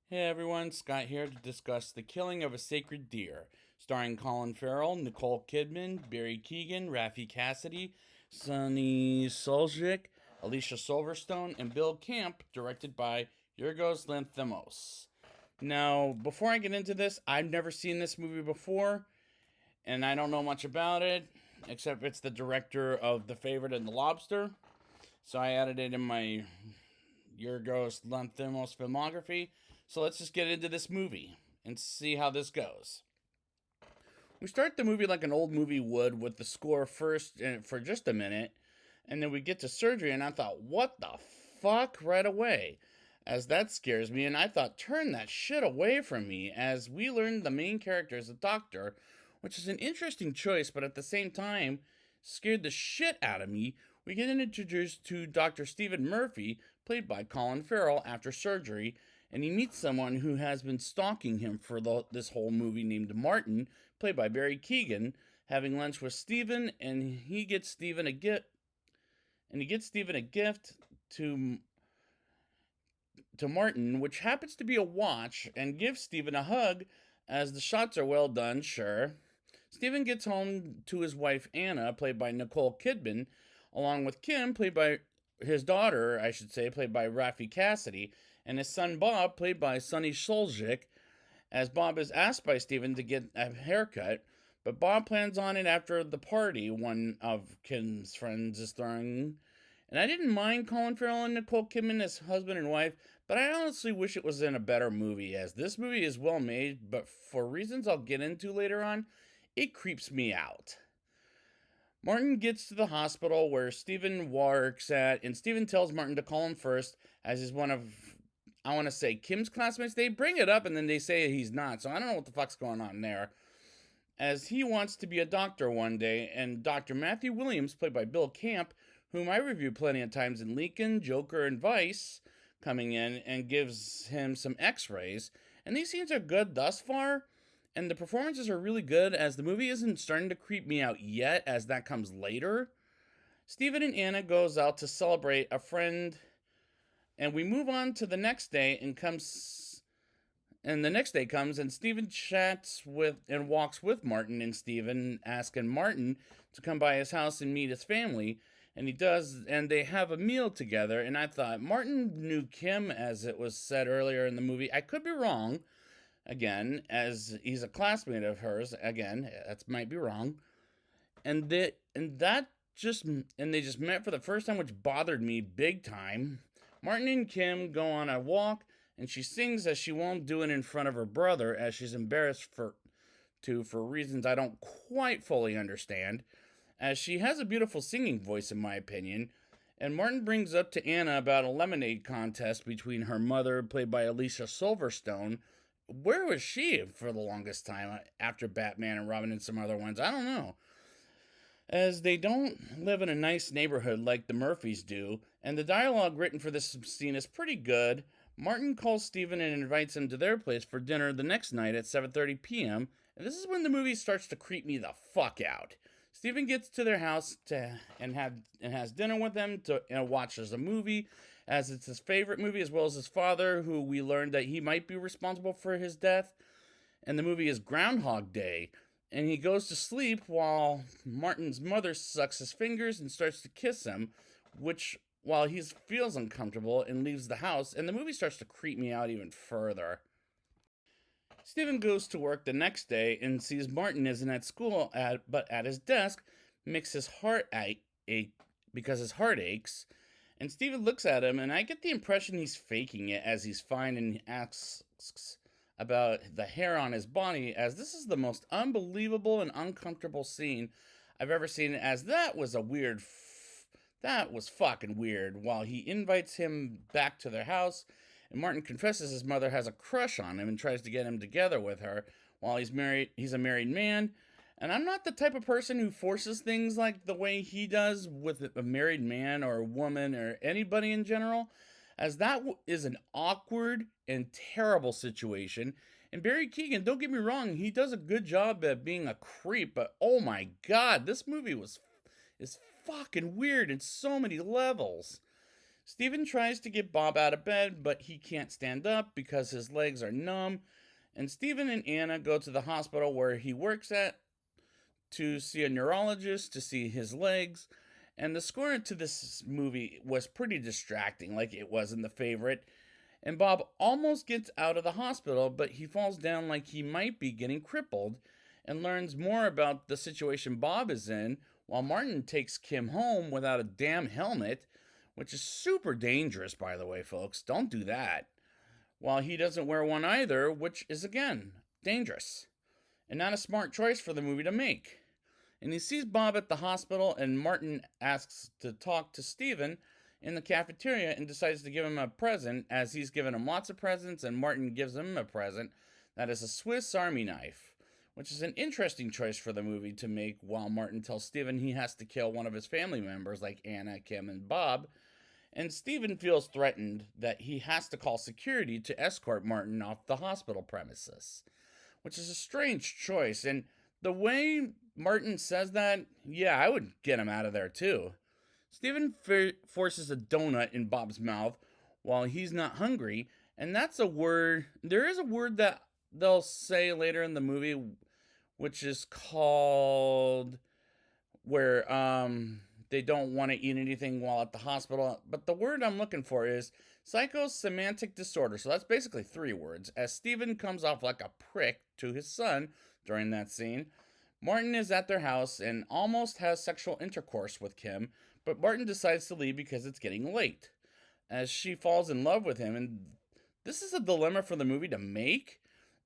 Hey everyone, Scott here to discuss The Killing of a Sacred Deer, starring Colin Farrell, Nicole Kidman, Barry Keoghan, Raffi Cassidy, Sonny Suljic, Alicia Silverstone, and Bill Camp, directed by Yorgos Lanthimos. Now, before I get into this, I've never seen this movie before, and I don't know much about it, except it's the director of The Favorite and The Lobster. So I added it in my Yorgos Lanthimos filmography. So let's just get into this movie and see how this goes. We start the movie like an old movie would, with the score first for just a minute, and then we get to surgery, and I thought, what the fuck, right away? As that scares me, and I thought, turn that shit away from me, as we learn the main character is a doctor, which is an interesting choice, but at the same time, scared the shit out of me. We get introduced to Dr. Stephen Murphy, played by Colin Farrell, after surgery, and he meets someone who has been stalking him for this whole movie, named Martin, played by Barry Keoghan, having lunch with Stephen, and he gets Stephen a gift, to Martin, which happens to be a watch, and gives Stephen a hug, as the shots are well done, sure. Stephen gets home to his wife Anna, played by Nicole Kidman, along with Kim, played by his daughter, I should say, played by Raffi Cassidy, and his son Bob, played by Sonny Suljic, as Bob is asked by Stephen to get a haircut, but Bob plans on it after the party one of Kim's friends is throwing. And I didn't mind Colin Farrell and Nicole Kidman as husband and wife, but I honestly wish it was in a better movie, as this movie is well made, but for reasons I'll get into later on, it creeps me out. Martin gets to the hospital where Stephen works at, and Stephen tells Martin to call him first, as he's one of, I want to say, Kim's classmates. They bring it up and then they say he's not, so I don't know what the fuck's going on there. As he wants to be a doctor one day, and Dr. Matthew Williams, played by Bill Camp, whom I reviewed plenty of times in Lincoln, Joker, and Vice, coming in and gives him some x-rays. And these scenes are good thus far, and the performances are really good, as the movie isn't starting to creep me out yet, as that comes later. Stephen and Anna goes out to celebrate a friend, and we move on to the next day, and the next day comes, and Stephen chats with and walks with Martin and Stephen, asking Martin to come by his house and meet his family. And he does, and they have a meal together. And I thought Martin knew Kim, as it was said earlier in the movie. I could be wrong, again, as he's a classmate of hers. Again, that might be wrong. And they just met for the first time, which bothered me big time. Martin and Kim go on a walk, and she sings, as she won't do it in front of her brother, as she's embarrassed for reasons I don't quite fully understand, as she has a beautiful singing voice, in my opinion. And Martin brings up to Anna about a lemonade contest between her mother, played by Alicia Silverstone. Where was she for the longest time after Batman and Robin and some other ones? I don't know, as they don't live in a nice neighborhood like the Murphys do, and the dialogue written for this scene is pretty good. Martin calls Stephen and invites him to their place for dinner the next night at 7:30 p.m., and this is when the movie starts to creep me the fuck out. Stephen gets to their house and has dinner with them and watches a movie, as it's his favorite movie, as well as his father, who we learned that he might be responsible for his death. And the movie is Groundhog Day, and he goes to sleep while Martin's mother sucks his fingers and starts to kiss him, which, while he feels uncomfortable, and leaves the house, and the movie starts to creep me out even further. Stephen goes to work the next day and sees Martin isn't at school, but at his desk, makes his heart ache because his heart aches. And Stephen looks at him, and I get the impression he's faking it, as he's fine, and asks about the hair on his body, as this is the most unbelievable and uncomfortable scene I've ever seen, as that was fucking weird. While he invites him back to their house, and Martin confesses his mother has a crush on him and tries to get him together with her. While he's a married man, and I'm not the type of person who forces things like the way he does with a married man or a woman or anybody in general, as that is an awkward and terrible situation. And Barry Keoghan, don't get me wrong, he does a good job at being a creep, but oh my god, this movie is fucking weird in so many levels. Stephen tries to get Bob out of bed, but he can't stand up because his legs are numb. And Stephen and Anna go to the hospital where he works at to see a neurologist to see his legs. And the score to this movie was pretty distracting, like it was in The Favorite. And Bob almost gets out of the hospital, but he falls down like he might be getting crippled and learns more about the situation Bob is in while Martin takes Kim home without a damn helmet, which is super dangerous, by the way, folks. Don't do that. While he doesn't wear one either, which is, again, dangerous and not a smart choice for the movie to make. And he sees Bob at the hospital, and Martin asks to talk to Stephen in the cafeteria and decides to give him a present, as he's given him lots of presents, and Martin gives him a present that is a Swiss Army knife, which is an interesting choice for the movie to make while Martin tells Stephen he has to kill one of his family members like Anna, Kim, and Bob. And Stephen feels threatened that he has to call security to escort Martin off the hospital premises, which is a strange choice. And the way Martin says that, yeah, I would get him out of there too. Stephen forces a donut in Bob's mouth while he's not hungry, and that's a word. There is a word that they'll say later in the movie, which is called where they don't want to eat anything while at the hospital. But the word I'm looking for is psychosemantic disorder. So that's basically 3 words. As Stephen comes off like a prick to his son during that scene, Martin is at their house and almost has sexual intercourse with Kim, but Martin decides to leave because it's getting late. As she falls in love with him, and this is a dilemma for the movie to make.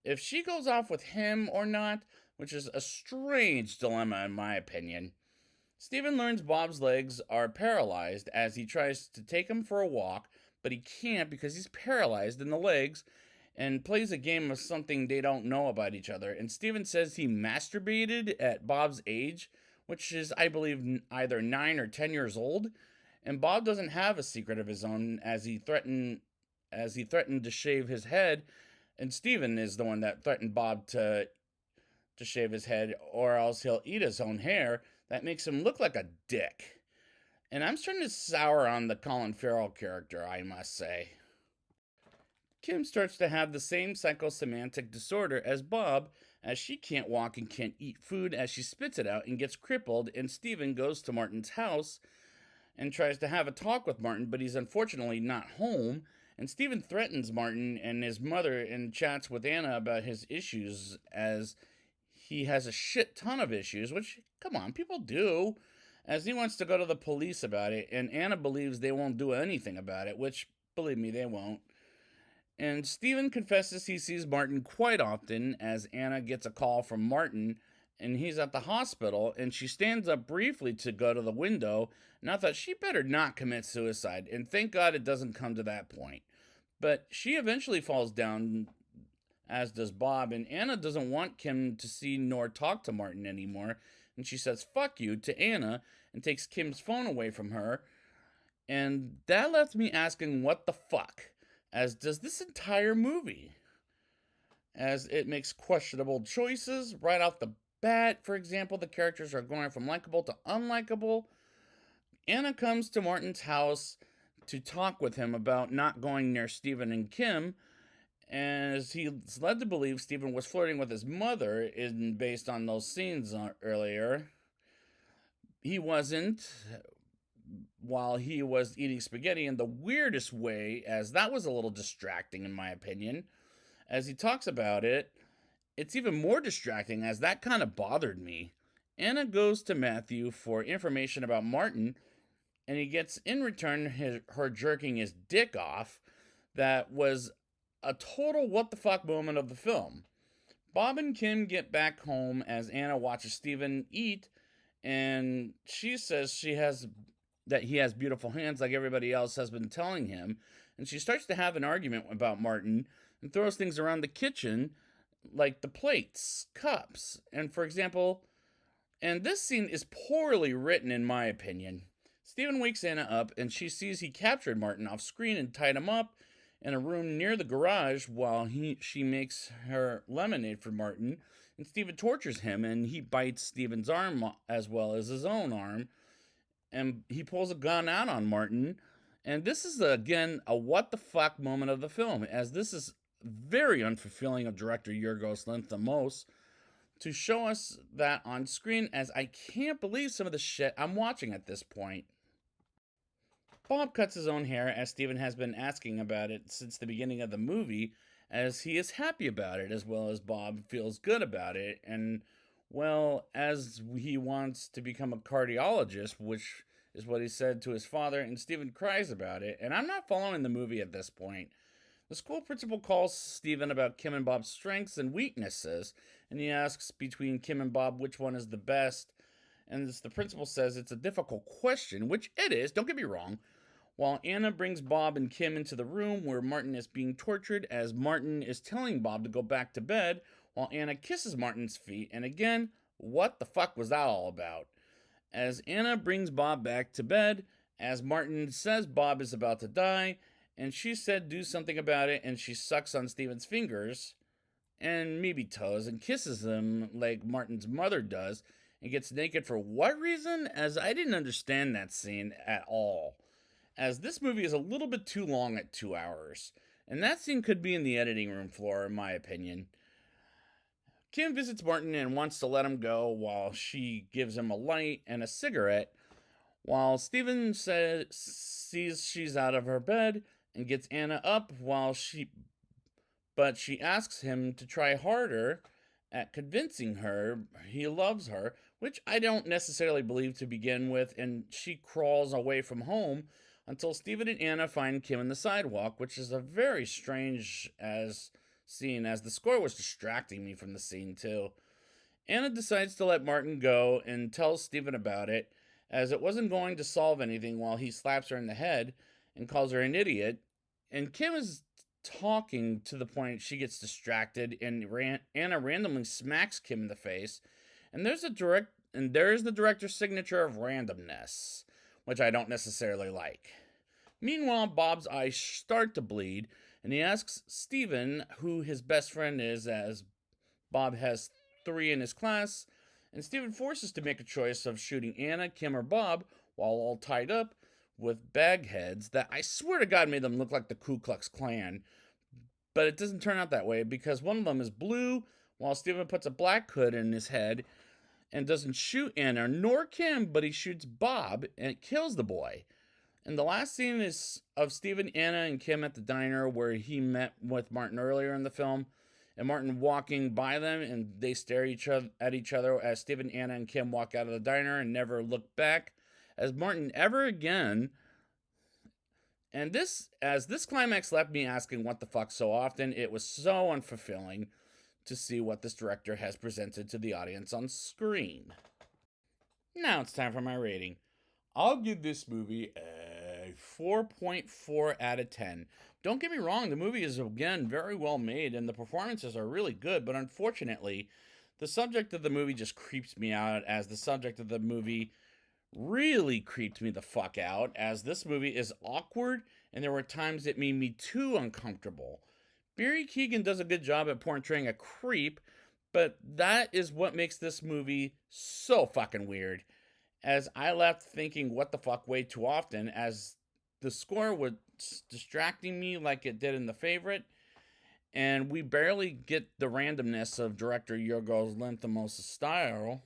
If she goes off with him or not, which is a strange dilemma in my opinion. Stephen learns Bob's legs are paralyzed as he tries to take him for a walk, but he can't because he's paralyzed in the legs, and plays a game of something they don't know about each other. And Stephen says he masturbated at Bob's age, which is, I believe, either 9 or 10 years old. And Bob doesn't have a secret of his own, as he threatened to shave his head, and Stephen is the one that threatened Bob to shave his head, or else he'll eat his own hair. That makes him look like a dick. And I'm starting to sour on the Colin Farrell character, I must say. Kim starts to have the same psychosemantic disorder as Bob, as she can't walk and can't eat food as she spits it out and gets crippled, and Stephen goes to Martin's house and tries to have a talk with Martin, but he's unfortunately not home. And Stephen threatens Martin and his mother and chats with Anna about his issues, as he has a shit ton of issues, which, come on, people do, as he wants to go to the police about it, and Anna believes they won't do anything about it, which, believe me, they won't. And Stephen confesses he sees Martin quite often, as Anna gets a call from Martin, and he's at the hospital, and she stands up briefly to go to the window, and I thought she better not commit suicide, and thank God it doesn't come to that point. But she eventually falls down, as does Bob, and Anna doesn't want Kim to see nor talk to Martin anymore, and she says fuck you to Anna and takes Kim's phone away from her. And that left me asking what the fuck, as does this entire movie, as it makes questionable choices right off the bat. For example, the characters are going from likable to unlikable. Anna comes to Martin's house to talk with him about not going near Stephen and Kim, as he's led to believe Stephen was flirting with his mother, based on those scenes earlier. He wasn't, while he was eating spaghetti in the weirdest way, as that was a little distracting in my opinion. As he talks about it, it's even more distracting, as that kind of bothered me. Anna goes to Matthew for information about Martin, and he gets in return her jerking his dick off. That was a total what the fuck moment of the film. Bob and Kim get back home as Anna watches Stephen eat, and she says that he has beautiful hands like everybody else has been telling him, and she starts to have an argument about Martin and throws things around the kitchen like the plates, cups, and for example, and this scene is poorly written in my opinion. Stephen wakes Anna up and she sees he captured Martin off screen and tied him up in a room near the garage while she makes her lemonade for Martin, and Stephen tortures him, and he bites Stephen's arm as well as his own arm, and he pulls a gun out on Martin, And this is, again, a what the fuck moment of the film, as this is very unfulfilling of director Yorgos Lanthimos to show us that on screen, as I can't believe some of the shit I'm watching at this point. Bob cuts his own hair, as Steven has been asking about it since the beginning of the movie, as he is happy about it, as well as Bob feels good about it, and, well, as he wants to become a cardiologist, which is what he said to his father, and Steven cries about it, and I'm not following the movie at this point. The school principal calls Steven about Kim and Bob's strengths and weaknesses, and he asks between Kim and Bob which one is the best, and the principal says it's a difficult question, which it is, don't get me wrong, while Anna brings Bob and Kim into the room where Martin is being tortured, as Martin is telling Bob to go back to bed, while Anna kisses Martin's feet, and again, what the fuck was that all about? As Anna brings Bob back to bed, as Martin says Bob is about to die, and she said do something about it, and she sucks on Steven's fingers, and maybe toes, and kisses him like Martin's mother does, and gets naked for what reason? As I didn't understand that scene at all, as this movie is a little bit too long at 2 hours, and that scene could be in the editing room floor, in my opinion. Kim visits Martin and wants to let him go while she gives him a light and a cigarette, while Steven sees she's out of her bed and gets Anna up but she asks him to try harder at convincing her he loves her, which I don't necessarily believe to begin with, and she crawls away from home until Steven and Anna find Kim in the sidewalk, which is a very strange scene, as the score was distracting me from the scene too. Anna decides to let Martin go and tells Steven about it, as it wasn't going to solve anything while he slaps her in the head and calls her an idiot, and Kim is talking to the point she gets distracted, and Anna randomly smacks Kim in the face, and there's the director's signature of randomness, which I don't necessarily like. Meanwhile, Bob's eyes start to bleed, and he asks Steven who his best friend is, as Bob has 3 in his class, and Steven forces to make a choice of shooting Anna, Kim, or Bob while all tied up with bag heads that I swear to God made them look like the Ku Klux Klan. But it doesn't turn out that way, because one of them is blue, while Steven puts a black hood in his head and doesn't shoot Anna nor Kim, but he shoots Bob and it kills the boy. And the last scene is of Steven, Anna, and Kim at the diner where he met with Martin earlier in the film, and Martin walking by them, and they stare at each other as Steven, Anna, and Kim walk out of the diner and never look back as Martin ever again. And this climax left me asking what the fuck so often. It was so unfulfilling to see what this director has presented to the audience on screen. Now it's time for my rating. I'll give this movie a 4.4 out of 10. Don't get me wrong, the movie is, again, very well made, and the performances are really good, but unfortunately, the subject of the movie just creeps me out, as the subject of the movie really creeped me the fuck out, as this movie is awkward, and there were times it made me too uncomfortable. Barry Keoghan does a good job at portraying a creep, but that is what makes this movie so fucking weird, as I left thinking what the fuck way too often, as the score was distracting me like it did in The Favorite, and we barely get the randomness of director Yorgos Lanthimos' style,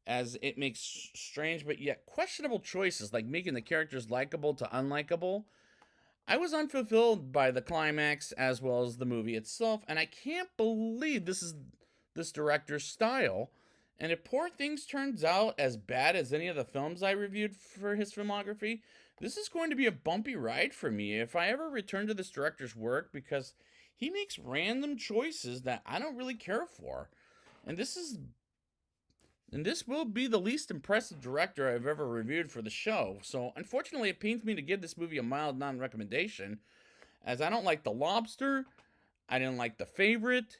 as it makes strange but yet questionable choices, like making the characters likable to unlikable. I was unfulfilled by the climax as well as the movie itself, and I can't believe this is this director's style. And if Poor Things turns out as bad as any of the films I reviewed for his filmography, this is going to be a bumpy ride for me if I ever return to this director's work, because he makes random choices that I don't really care for. And this will be the least impressive director I've ever reviewed for the show. So unfortunately, it pains me to give this movie a mild non-recommendation, as I don't like The Lobster, I didn't like The Favorite,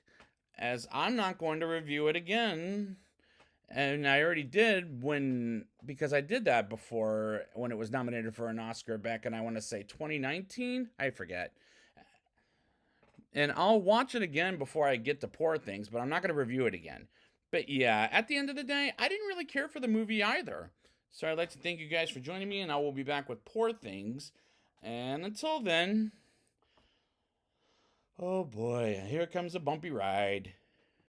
as I'm not going to review it again. And I already did because I did that before when it was nominated for an Oscar back in, I want to say, 2019? I forget. And I'll watch it again before I get to Poor Things, but I'm not going to review it again. But yeah, at the end of the day, I didn't really care for the movie either. So I'd like to thank you guys for joining me, and I will be back with Poor Things And until then, oh boy, here comes a bumpy ride.